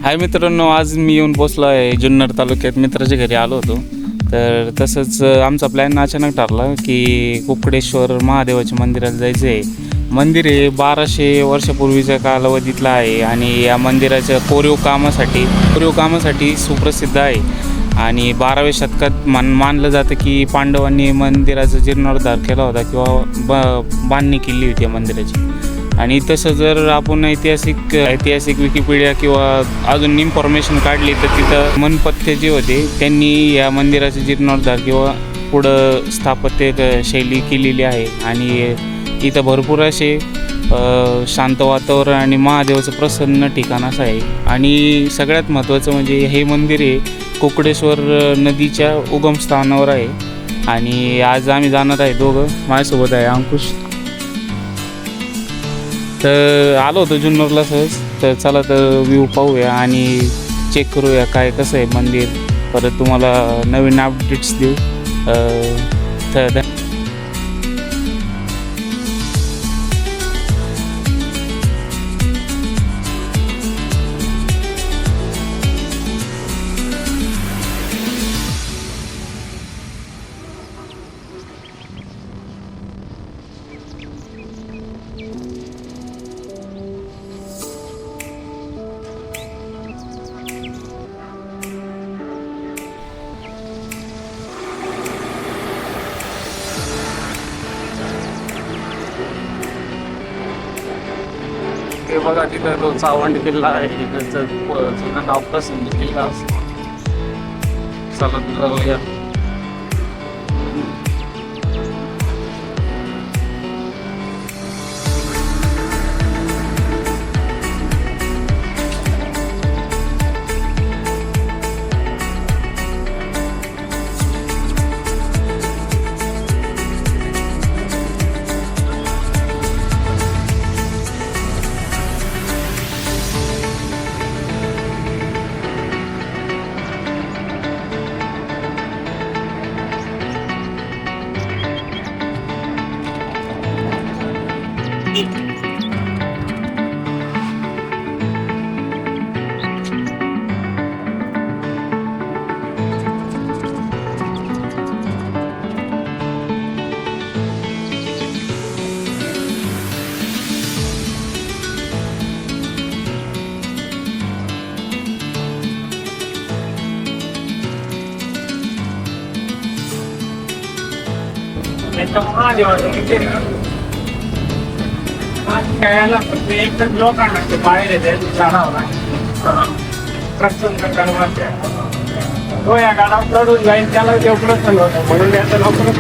हाय मित्रांनो, आज मी येऊन पोचलो आहे जुन्नर तालुक्यात. मित्राच्या घरी आलो होतो. तर तसंच आमचा प्लॅन अचानक ठरला की कुकडेश्वर महादेवाच्या मंदिराला जायचं आहे. मंदिर हे 1200 वर्षापूर्वीच्या कालावधीतलं आहे आणि या मंदिराच्या कोरीव कामासाठी सुप्रसिद्ध आहे. आणि 12व्या शतकात मानलं जातं की पांडवांनी मंदिराचा जीर्णोद्धार केला होता किंवा बांधणी केली होती या मंदिराची. आणि तसं जर आपण ऐतिहासिक विकिपीडिया किंवा अजून इन्फॉर्मेशन काढली तर तिथं मनपथ्य जे होते त्यांनी या मंदिराचा जीर्णोद्धार किंवा पुढं स्थापत्य शैली केलेली आहे. आणि इथं भरपूर असे शांत वातावरण आणि महादेवाचं प्रसन्न ठिकाण असं आहे. आणि सगळ्यात महत्त्वाचं म्हणजे हे मंदिर हे कुकडेश्वर नदीच्या उगमस्थानावर आहे. आणि आज आम्ही जाणार आहे दोघं, माझ्यासोबत आहे अंकुश. तर आलो होतो जुन्नरला सहज, तर चला तर व्ह्यू पाहूया आणि चेक करूया काय कसं आहे मंदिर. परत तुम्हाला नवीन अपडेट्स देऊ. तर हे बघा, तिथं तो चावंड किल्ला आहे. तिकडचं जुनं नाव प्रसिद्ध किल्ला असतो. चला जाऊया. एकदम लोकांना ते बाहेर येते जाणार प्रसन्न करवायचे. तो या गाडा चढून जाईल, त्याला देव प्रसन्न होतं म्हणून याचं लवकरच.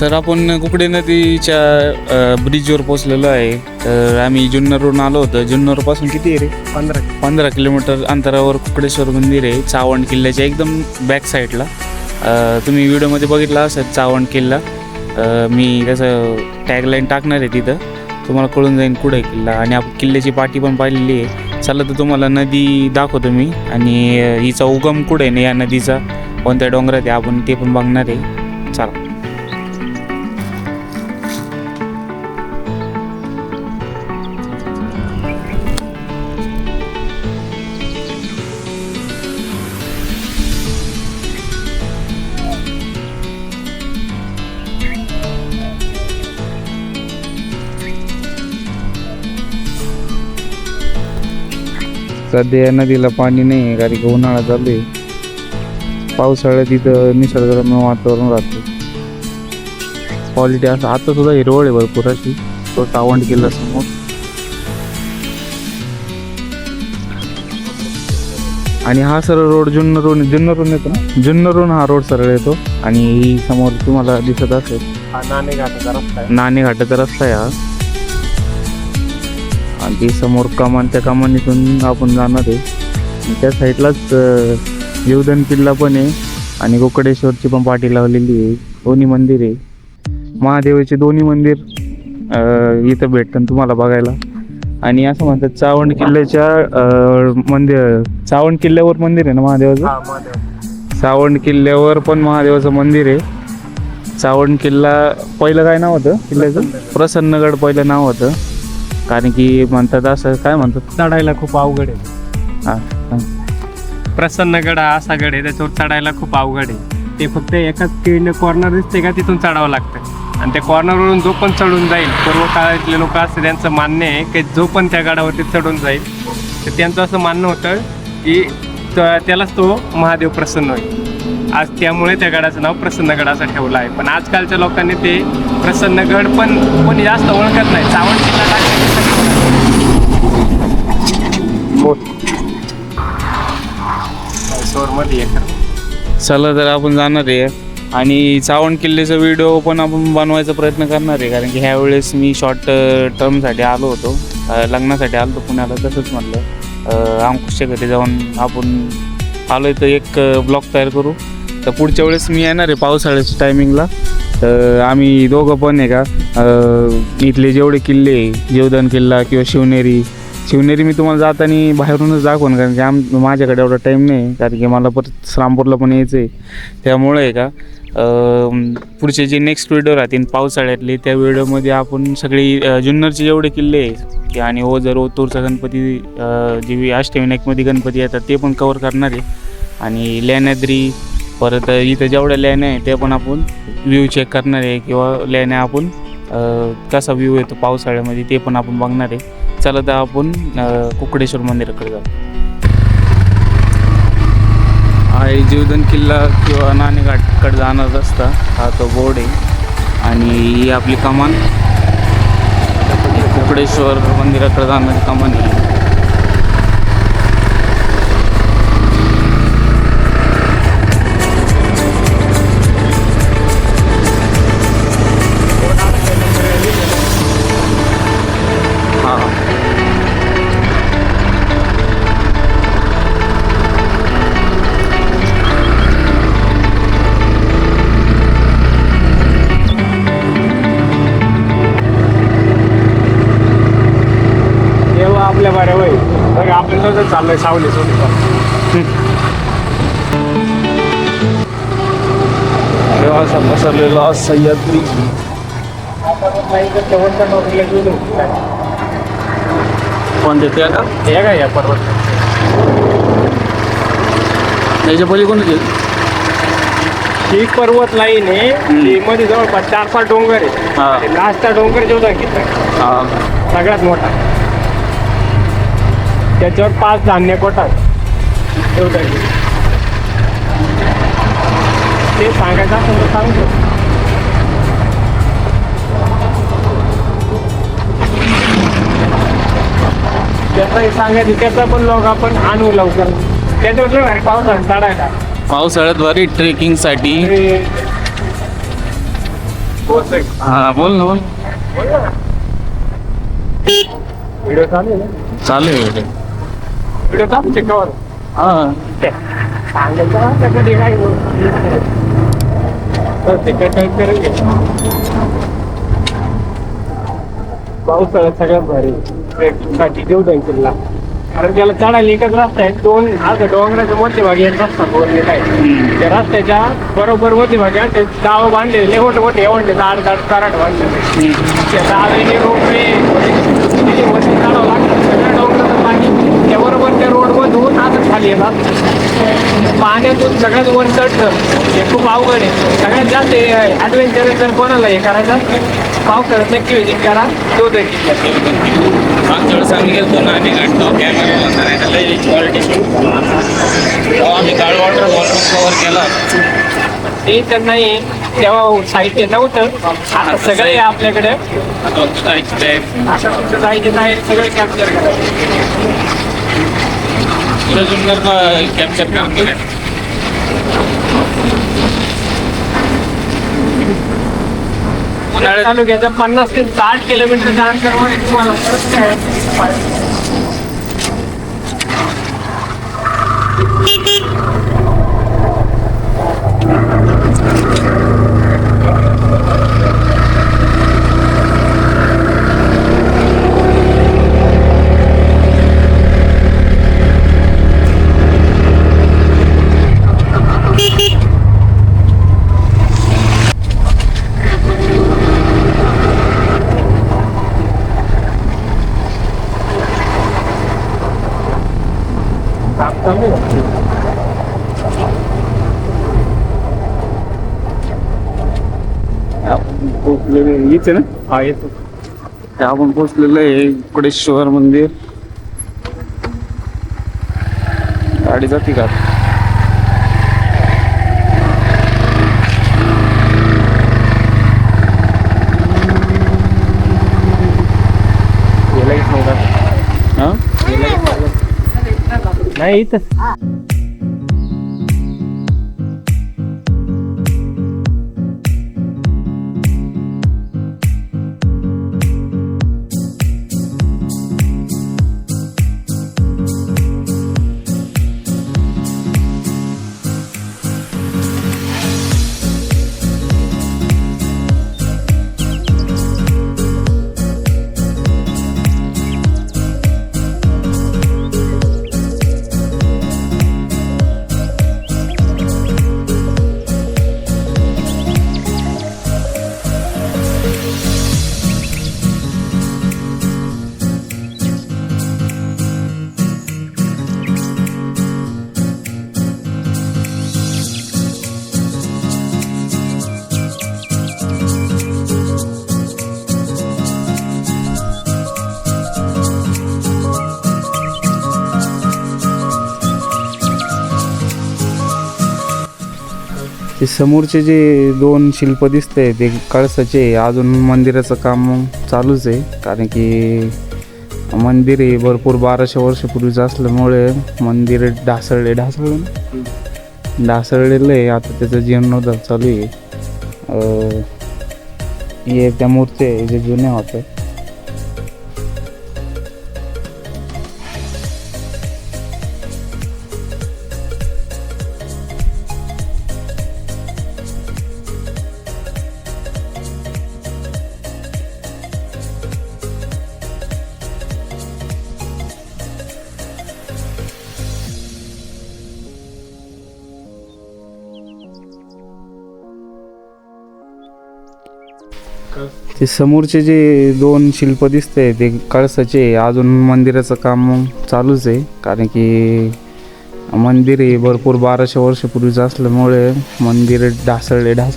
तर आपण कुकडे नदीच्या ब्रिजवर पोचलेलो आहे. तर आम्ही जुन्नरवरून आलो होतो. जुन्नरपासून किती आहे रे? 15 किलोमीटर अंतरावर कुकडेश्वर मंदिर आहे, चावंड किल्ल्याच्या एकदम बॅक साईडला. तुम्ही व्हिडिओमध्ये बघितला असेल चावंड किल्ला. मी त्याचं टॅगलाईन टाकणार आहे, तिथं तुम्हाला कळून जाईल कुठं आहे किल्ला. आणि आपण किल्ल्याची पाटी पण पाहिलेली आहे. चला तर तुम्हाला नदी दाखवतो मी, आणि हिचा उगम कुठे आहे ना या नदीचा, कोणत्या डोंगरात आहे आपण ते पण बघणार आहे. चला. सध्या या नदीला पाणी नाही आहे, कारण की उन्हाळा चालू आहे. पावसाळ्यात इथं निसर्गरम्य वातावरण राहतं. क्वालिटी असं आता सुद्धा हिरवळ आहे भरपूर अशी. तो चावंड किल्ला समोर. आणि हा सरळ रोड जुन्नरहून येतो ना, जुन्नरहून हा रोड सरळ येतो. आणि समोर तुम्हाला दिसत असेल नाणे घाटाचा रस्ता आहे हा. आणि ती समोर कमान, त्या कमानीतून आपण जाणार आहे. त्या साईडलाच जीवदान किल्ला पण आहे आणि कुकडेश्वरची पण पाटी लावलेली आहे. दोन्ही मंदिर आहे, महादेवाचे दोन्ही मंदिर इथं भेटतात तुम्हाला बघायला. आणि असं म्हणतात चावंड किल्ल्याच्या चावंड किल्ल्यावर मंदिर आहे ना महादेवाचं. चावंड किल्ल्यावर पण महादेवाचं मंदिर आहे. चावंड किल्ला पहिलं काय नाव होतं किल्ल्याचं? प्रसन्नगड पहिलं नाव होतं. कारण की म्हणतात असं काय म्हणतात, चढायला खूप अवघड आहे. प्रसन्नगड हा असा गड आहे, त्याच्यावर चढायला खूप अवघड आहे. ते फक्त एकाच कॉर्नर दिसते का तिथून चढावं लागतं. आणि त्या कॉर्नरवरून जो पण चढून जाईल, पूर्व काळातले लोक असते त्यांचं मान्य आहे की जो पण त्या गडावरती चढून जाईल तर त्यांचं असं मानणं होतं की त्यालाच तो महादेव प्रसन्न होईल. आज त्यामुळे त्या गडाचं नाव प्रसन्नगड असं ठेवलं आहे. पण आजकालच्या लोकांनी ते प्रसन्नगड पण कोणी जास्त ओळखत नाही. चावंड किल्ला चला तर आपण जाणार आहे. आणि चावंड किल्ल्याचा व्हिडिओ पण आपण बनवायचा प्रयत्न करणार आहे. कारण की ह्या वेळेस मी शॉर्ट टर्मसाठी आलो होतो, लग्नासाठी आलो होतो पुण्याला. तसंच म्हटलं अंकुशच्या घरी जाऊन आपण आलो आहे तर एक ब्लॉग तयार करू. तर पुढच्या वेळेस मी येणार आहे पावसाळ्याच्या टायमिंगला. तर आम्ही दोघं पण आहे का इथले जेवढे किल्ले, जीवदान किल्ला किंवा शिवनेरी मी तुम्हाला जाताना बाहेरूनच दाखवून. कारण की माझ्याकडे एवढा टाईम नाही, कारण की मला परत श्रामपूरला पण यायचं आहे. त्यामुळे आहे का पुढचे जे नेक्स्ट व्हिडिओ राहतील पावसाळ्यातले, त्या व्हिडिओमध्ये आपण सगळी जुन्नरचे जेवढे किल्ले आहे आणि ओतूरचा गणपती, जे अष्टविनायकमध्ये गणपती येतात ते पण कवर करणार आहे. आणि लेण्याद्री, परत इथं जेवढ्या लेण्या आहे त्या पण आपण व्ह्यू चेक करणार आहे, किंवा लेण्या आपण कसा व्ह्यू येतो पावसाळ्यामध्ये ते पण आपण बघणार आहे. चला तर आपण कुकडेश्वर मंदिराकडे जाऊ. हा जीवदान किल्ला किंवा नाणेघाटकडे जाणार रस्ता, हा तो बोर्ड आहे. आणि ही आपली कमान, कुकडेश्वर मंदिराकडे जाणारी कमान आहे. आपल्या बऱ्या वय आपण तसं चाललंय सावली सोडून. असा पसरलेला सह्याद्री. कोण देते का हे काय या पर्वत त्याच्या पली कोणते? ही पर्वत लाईन आहे, मध्ये जवळपास 4-5 डोंगर आहे. लास्टचा डोंगर जीवदान किल्ला सगळ्यात मोठा, त्याच्यावर 5 धान्य कोटा. ते सांगायचं असेल तर सांगतो. त्याचं सांगायचं त्याचा पण लॉग आपण आणू लवकर. त्याच्यावर भारी पावसाळ्यात काढायला. पावसाळ्यात भारी ट्रेकिंगसाठी. हा बोल ना बोल. व्हिडिओ चालू आहे ना? चालू आहे. व्हिडिओ चालू कवर. हा सांगायचं त्याच्यासाठी काय ते काय करेल. पावसाळ्यात सगळ्यात भारी ट्रेकिंगसाठी देऊ किल्ला. कारण त्याला चढायला एकच रस्ता आहे. दोन असं डोंगराच्या मध्यभागी एक रस्ता बोललेला आहे. त्या रस्त्याच्या बरोबर मध्यभागी ते गाव बांधलेले मोठे मोठे एवढे झाड कराड बांधलेले. त्या दावेने रोपवे वरती चढावं लागतं. सगळ्या डोंगराचं पाणी त्याबरोबर त्या रोडमधून असं खाली येतात. पाण्यातून सगळ्यात वर चढतं हे खूप अवघड आहे. सगळ्यात जास्त ॲडव्हेंचर जर कोणाला हे करायचं पावसाळ्यात नक्की विजिट करा. तो मागच्या वेळेस आम्ही गेलो ना आम्ही काढतो कॅमेरा क्वालिटी आम्ही काळ वॉटर कव्हर केला. ते तर नाही तेव्हा साहित्य नव्हतं. आता सगळं आहे आपल्याकडे. आता तुमचं साहित्य आहे सगळं कॅप्चर करायचं. कॅप्चर काम केलं. तालुक्याच्या 50 ते 60 किलोमीटरच्या अंतरावर तुम्हाला हीच आहे ना. हा येतो. आपण पोचलेलं आहे कुकडेश्वर मंदिर. गाडी जाते का? हा नाही इथं ते समोरचे जे 2 शिल्प दिसते ते कळसाचे. अजून मंदिराचं काम चालूच आहे. कारण की मंदिर हे भरपूर 1200 वर्षापूर्वीचं असल्यामुळे मंदिर ढासळलेलं आहे. आता त्याचं जीर्णोद्धार चालू आहे. हे त्या मूर्ती आहे जे जुन्या होत्या. ते समोरचे जे 2 शिल्प दिसते ते कळसाचे. अजून मंदिराचं काम चालूच आहे. कारण की मंदिर हे भरपूर 1200 वर्षापूर्वीचं असल्यामुळे मंदिर ढासळलेलं आहे.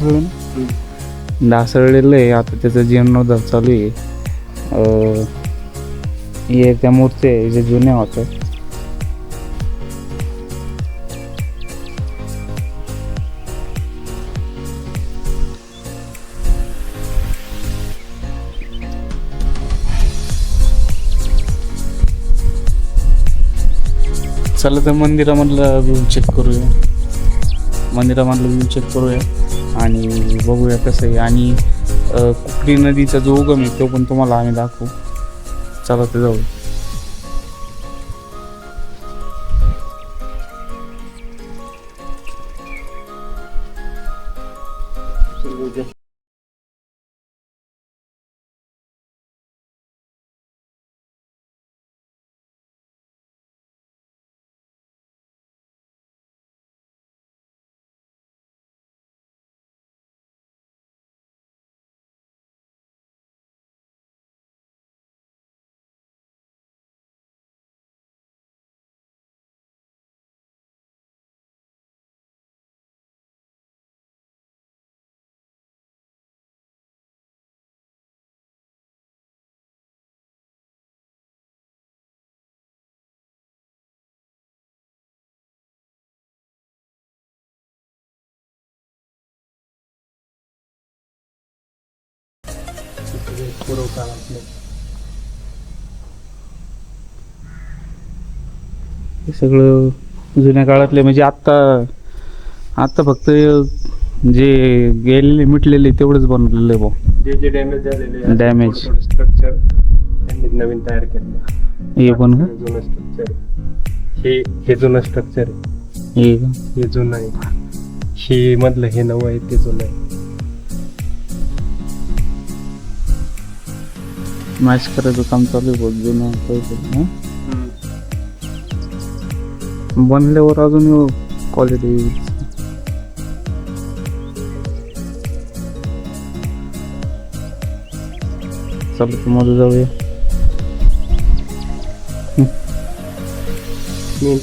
आता त्याचं जीर्णोद्धार चालू आहे. हे त्या मूर्ती आहे जे जुन्या होत्या. चला तर मंदिरामधला व्ह्यू चेक करूया. मंदिरामधला व्ह्यू चेक करूया आणि बघूया कसं आहे. आणि कुकडी नदीचा जो उगम आहे तो पण तुम्हाला आम्ही दाखवू. चला तर जाऊ. हे सगळं जुन्या काळातले म्हणजे आत्ता फक्त जे गेलेले मिटलेले तेवढंच बनवलेलं आहे भाऊ. जे डॅमेज झालेले Damage. स्ट्रक्चर त्यांनी नवीन तयार केलं. हे पण का? जुनं स्ट्रक्चर हे जुनं स्ट्रक्चर आहे. हे का? हे जुनं आहे. हे मधलं हे नवं आहे ते जुनं आहे. मॅच करायचं काम चालू आहे बहुत जुनं पहिलं. हं? बनल्यावर अजून क्वालिटी. चला तुम्हाला जाऊया. मेन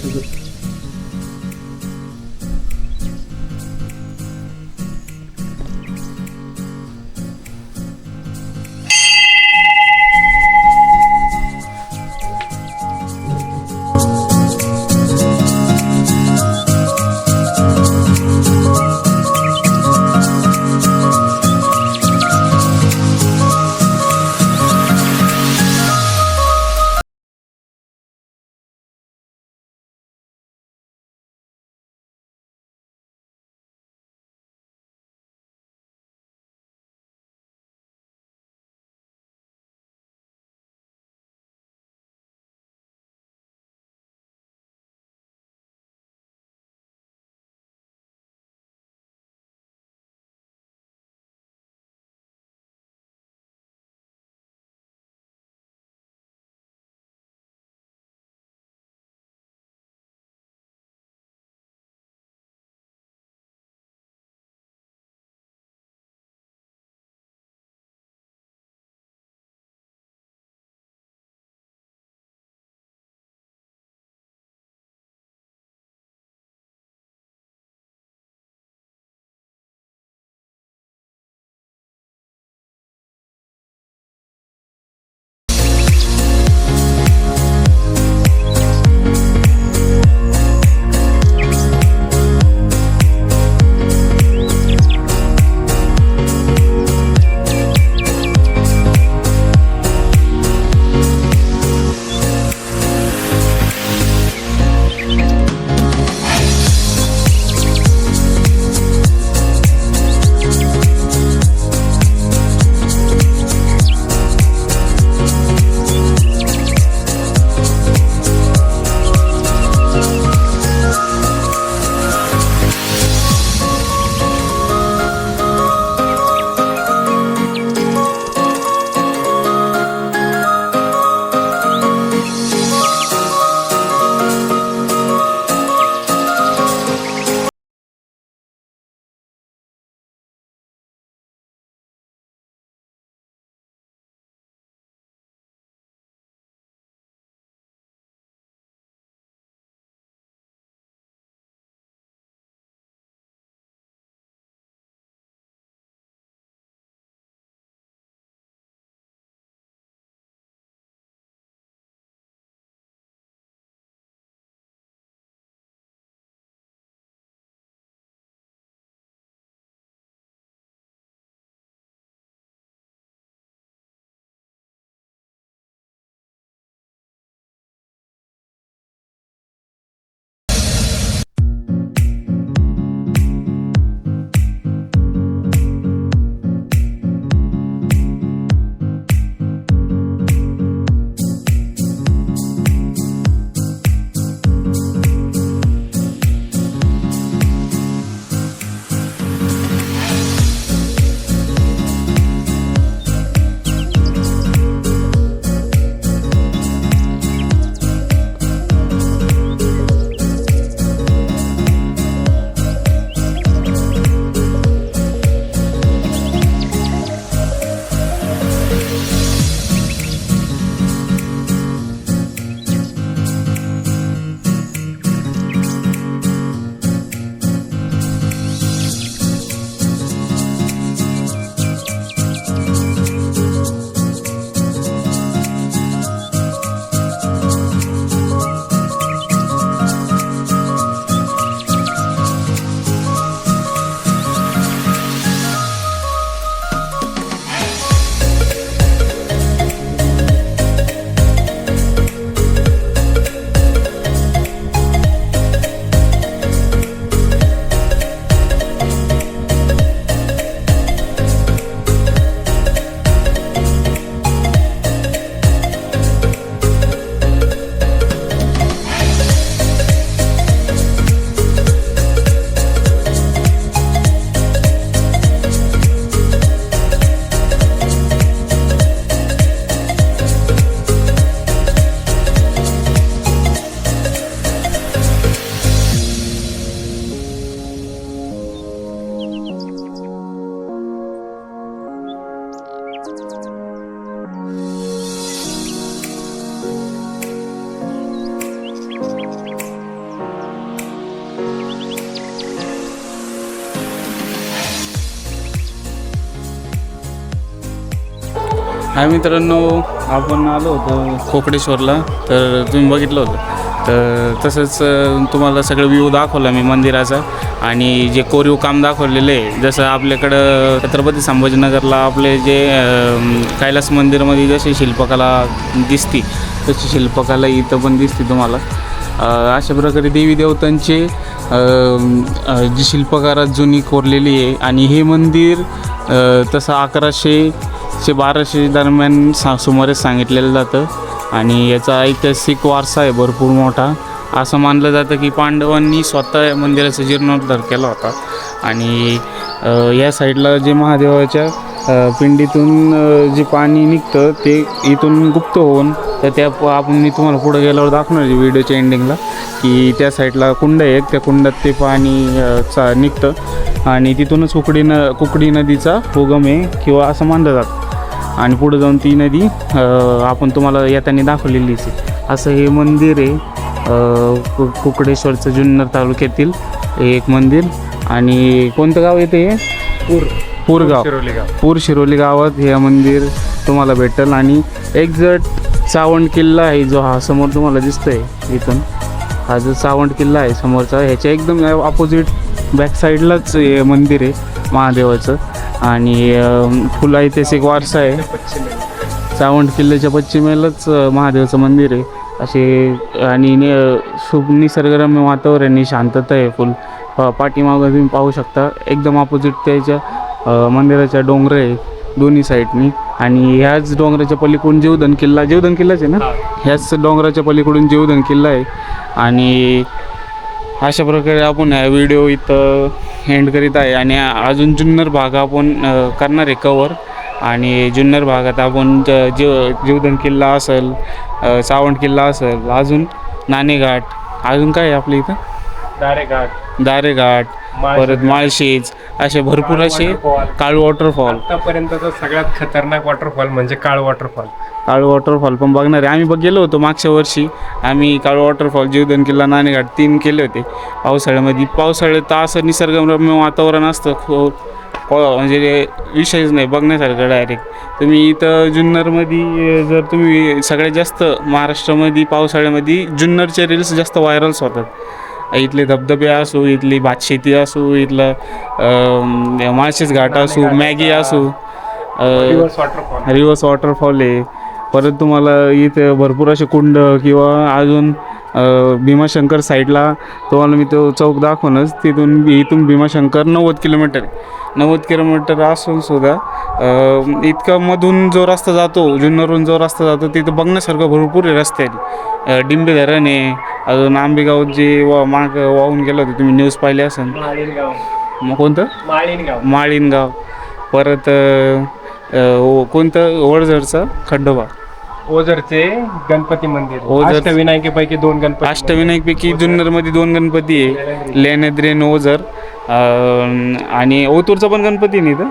हाय मित्रांनो, आपण आलो होतो कोकडेश्वरला, तर तुम्ही बघितलं होतं. तर तसंच तुम्हाला सगळं व्ह्यू दाखवला मी मंदिराचा, आणि जे कोरीव काम दाखवलेलं आहे, जसं आपल्याकडं छत्रपती संभाजीनगरला आपले जे कैलास मंदिरमध्ये जशी शिल्पकला दिसती, तशी शिल्पकला इथं पण दिसते तुम्हाला. अशा प्रकारे देवी देवतांचे जी शिल्पकारात जुनी कोरलेली आहे. आणि हे मंदिर तसं 1100 ते 1200 दरम्यान सुमारे सांगितलेलं जातं. आणि याचा ऐतिहासिक वारसा आहे भरपूर मोठा. असं मानलं जातं की पांडवांनी स्वतः या मंदिराचा जीर्णोद्धार केला होता. आणि या साईडला जे महादेवाच्या पिंडीतून जे पाणी निघतं ते इथून गुप्त होऊन, तर मी तुम्हाला पुढे गेल्यावर दाखवणार आहे व्हिडिओच्या एंडिंगला, की त्या साईडला कुंड आहेत, त्या कुंडात ते पाणी निघतं आणि तिथूनच कुकडी नदीचा उगम आहे किंवा असं मानलं जातं. आणि पुढे जाऊन ती नदी आपण तुम्हाला येताना दाखवलेलीच आहे. असं हे मंदिर आहे कुकडेश्वरचं, जुन्नर तालुक्यातील एक मंदिर. आणि कोणतं गाव येते हे? पूरगाव. पूर शिरोली गावात हे मंदिर तुम्हाला भेटेल. आणि एक्झॅक्ट सावंत किल्ला आहे जो हा समोर तुम्हाला दिसतोय इथून, हा जो सावंत किल्ला आहे समोरचा, ह्याच्या एकदम अपोजिट बॅक साईडलाच हे मंदिर आहे महादेवाचं. आणि फुल ऐतिहासिक वारसा आहे. सावंत किल्ल्याच्या पश्चिमेलाच महादेवाचं मंदिर आहे. असे आणि शुभ निसर्गरम्य वातावरण आहे, शांतता आहे फुल. पाठीमागं तुम्ही पाहू शकता एकदम अपोजिट त्याच्या मंदिराच्या डोंगर आहे दोन्ही साईडनी. आणि ह्याच डोंगराच्या पलीकडून जीवधन किल्लाच आहे ना, ह्याच डोंगराच्या पलीकडून जीवधन किल्ला आहे. आणि अशा प्रकारे आपण हा व्हिडिओ इथं एंड करीत आहे. आणि अजून जुन्नर भाग आपण करणार आहे कवर. आणि जुन्नर भागात आपण जीवधन किल्ला असेल, सावंत किल्ला असेल, अजून नाणेघाट, अजून काय आहे आपल्या इथं दारेघाट, परत माळशेज, असे भरपूर असे काळू वॉटरफॉल. आतापर्यंतचा सगळ्यात खतरनाक वॉटरफॉल म्हणजे काळू वॉटरफॉल पण बघणार आहे. आम्ही गेलो होतो मागच्या वर्षी, आम्ही काळू वॉटरफॉल, जीवधन किल्ला, नाणेघाट 3 केले होते पावसाळ्यामध्ये. पावसाळ्यात तर असं निसर्गरम्य वातावरण असतं, म्हणजे विषयच नाही बघण्यासारखं. डायरेक्ट तुम्ही इथं जुन्नरमध्ये जर तुम्ही सगळ्यात जास्त महाराष्ट्रामध्ये पावसाळ्यामध्ये जुन्नरचे रील्स जास्त व्हायरल्स होतात. इथले धबधबे असो, इथली भातशेती असो, इथलं माळशेज घाट असो, मॅगी असो, रिव्हर्स वॉटरफॉल आहे. परत तुम्हाला इथे भरपूर असे कुंड किंवा अजून भीमाशंकर साईडला तुम्हाला मी तो चौक दाखवूनच, इथून भीमाशंकर 90 किलोमीटर असून सुद्धा इतका मधून जो रस्ता जातो, जुन्नरहून जो रस्ता जातो, तिथं बघण्यासारखं भरपूर आहे रस्त्याने. डिंबे धरण आहे, अजून आंबेगाव जे माग वाहून गेलं होतं, तुम्ही न्यूज पाहिले असेल. मग कोणतं? माळीनगाव. परत कोणतं? ओळझरचा खंडोबा, ओझरचे गणपती मंदिर, अष्टविनायकापैकी 2 गणपती. अष्टविनायकपैकी जुन्नरमध्ये 2 गणपती आहे, लेण्याद्री, ओझर. आणि ओतूरचा पण गणपती नाही तर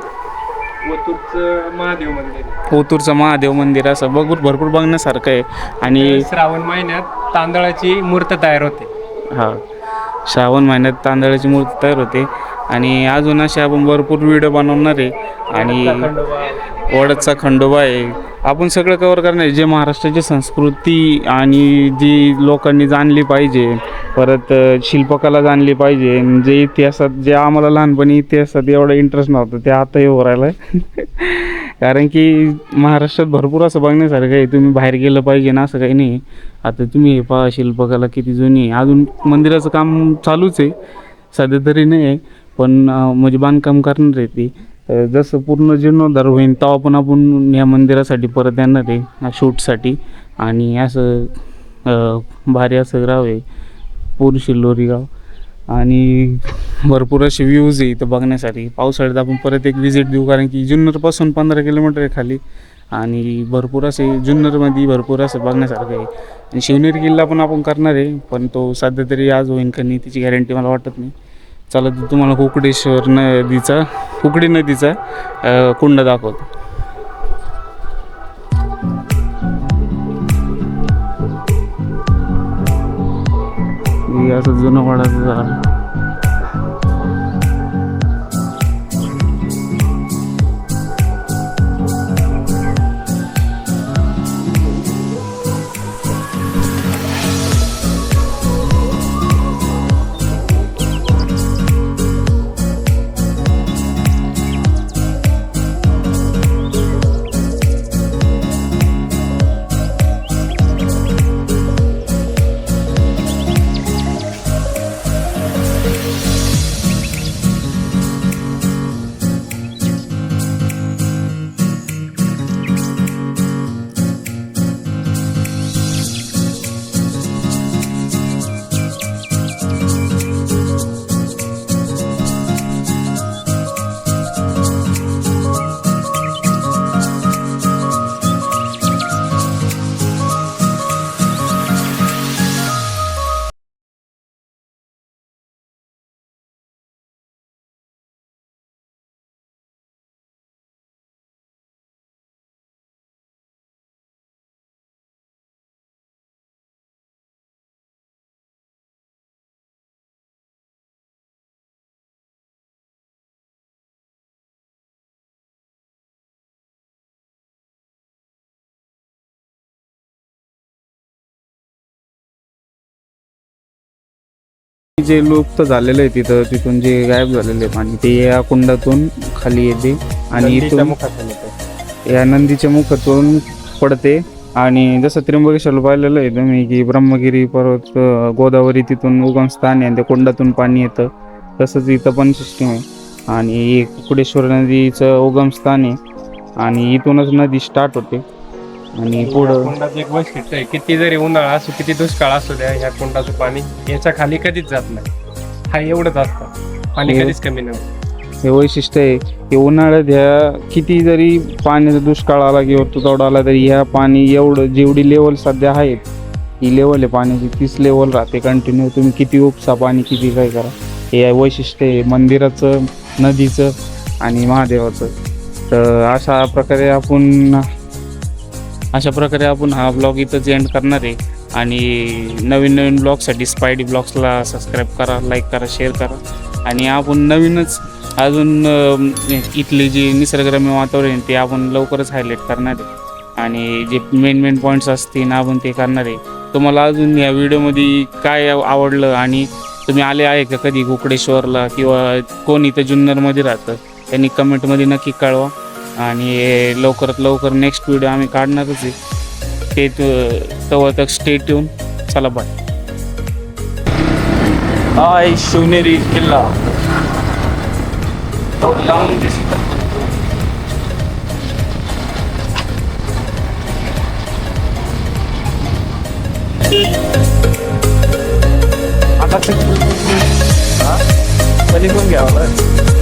ओतूरचं महादेव मंदिर. असं भरपूर बघण्यासारखं आहे. आणि श्रावण महिन्यात तांदळाची मूर्त तयार होते. हा, श्रावण महिन्यात तांदळाची मूर्ती तयार होते. आणि अजून असे आपण भरपूर व्हिडिओ बनवणार आहे. आणि वडदचा खंडोबा आहे. आपण सगळं कवर करणार आहे, जे महाराष्ट्राची संस्कृती आणि जी लोकांनी जाणली पाहिजे. परत शिल्पकला जाणली पाहिजे. जे इतिहासात, जे आम्हाला लहानपणी इतिहासात एवढा इंटरेस्ट नव्हता, ते आता येऊ राहिला आहे. कारण की महाराष्ट्रात भरपूर असं बघण्यासारखं आहे, तुम्ही बाहेर गेलं पाहिजे ना, असं काही नाही. आता तुम्ही हे पहा, शिल्पकला किती जुनी आहे. अजून मंदिराचं काम चालूच आहे, सध्या तरी नाही आहे, पण म्हणजे बांधकाम करणार आहे ती. जसं पूर्ण जीर्णोद्धार होईल तेव्हा पण आपण ह्या मंदिरासाठी परत येणार आहे शूटसाठी. आणि असं भारी असं गाव आहे पूर शिल्लोरी गाव. आणि भरपूर असे व्ह्यूज आहे इथं बघण्यासाठी. पावसाळ्यात आपण परत एक विजिट देऊ, कारण की जुन्नरपासून 15 किलोमीटर आहे खाली. आणि भरपूर असे जुन्नरमध्ये भरपूर असं बघण्यासारखं आहे. आणि शिवनेरी किल्ला पण आपण करणार आहे, पण तो सध्या तरी आज होईन का नाही त्याची गॅरंटी मला वाटत नाही. चला तर तुम्हाला कुकडी नदीचा कुंड दाखवतो. असं जुनं वाडाचं झाड. जे लुप्त झालेलं आहे तिथून जे गायब झालेलं आहे पाणी ते या कुंडातून खाली येते आणि नदीच्या इथून मुखातून येतं. या नंदीच्या मुखातून पडते. आणि जसं त्र्यंबकेश्वरला पाहिलेलं आहे तुम्ही की ब्रह्मगिरी पर्वत गोदावरी तिथून उगमस्थान आहे आणि त्या कुंडातून पाणी येतं. तसंच इथं पण सिस्टीम आहे. आणि हे कुकडेश्वर नदीचं उगमस्थान आहे आणि इथूनच नदी स्टार्ट होते आणि या पुढं कुंडाचं एक वैशिष्ट्य आहे, किती जरी उन्हाळा असो किती दुष्काळ असू द्या, ह्या कुंडाचं पाणी याच्या खाली कधीच जात नाही. हा एवढंच असतं, पाणी हे- कधीच कमी नाही. हे वैशिष्ट्य आहे की उन्हाळ्यात ह्या किती जरी पाण्याचा दुष्काळ आला किंवा तुटवडा आला तरी ह्या पाणी एवढं जेवढी लेवल सध्या आहेत ही लेवल आहे पाण्याची तीच लेवल राहते कंटिन्यू. तुम्ही किती उपसा पाणी किती काय करा. हे वैशिष्ट्य आहे मंदिराचं, नदीचं आणि महादेवाचं. तर अशा प्रकारे आपण हा ब्लॉग इथंच एंड करणार आहे. आणि नवीन नवीन ब्लॉगसाठी स्पायडी ब्लॉग्सला सबस्क्राईब करा, लाईक करा, शेअर करा. आणि आपण नवीनच अजून इथले जे निसर्गरम्य वातावरण आहे ते आपण लवकरच हायलाईट करणार आहे. आणि जे मेन पॉईंट्स असतील आपण ते करणार आहे. तुम्हाला अजून या व्हिडिओमध्ये काय आवडलं आणि तुम्ही आले आहे का कधी कुकडेश्वरला किंवा कोण इथं जुन्नरमध्ये राहतं त्यांनी कमेंटमध्ये नक्की कळवा. आणि लवकरात लवकर नेक्स्ट व्हिडिओ आम्ही काढणारच आहे. ते तेव्हा तक स्टे ट्यून. चला बाय. हाय शिवनेरी किल्ला लांब दिसतं. आता कधी पण घ्यावं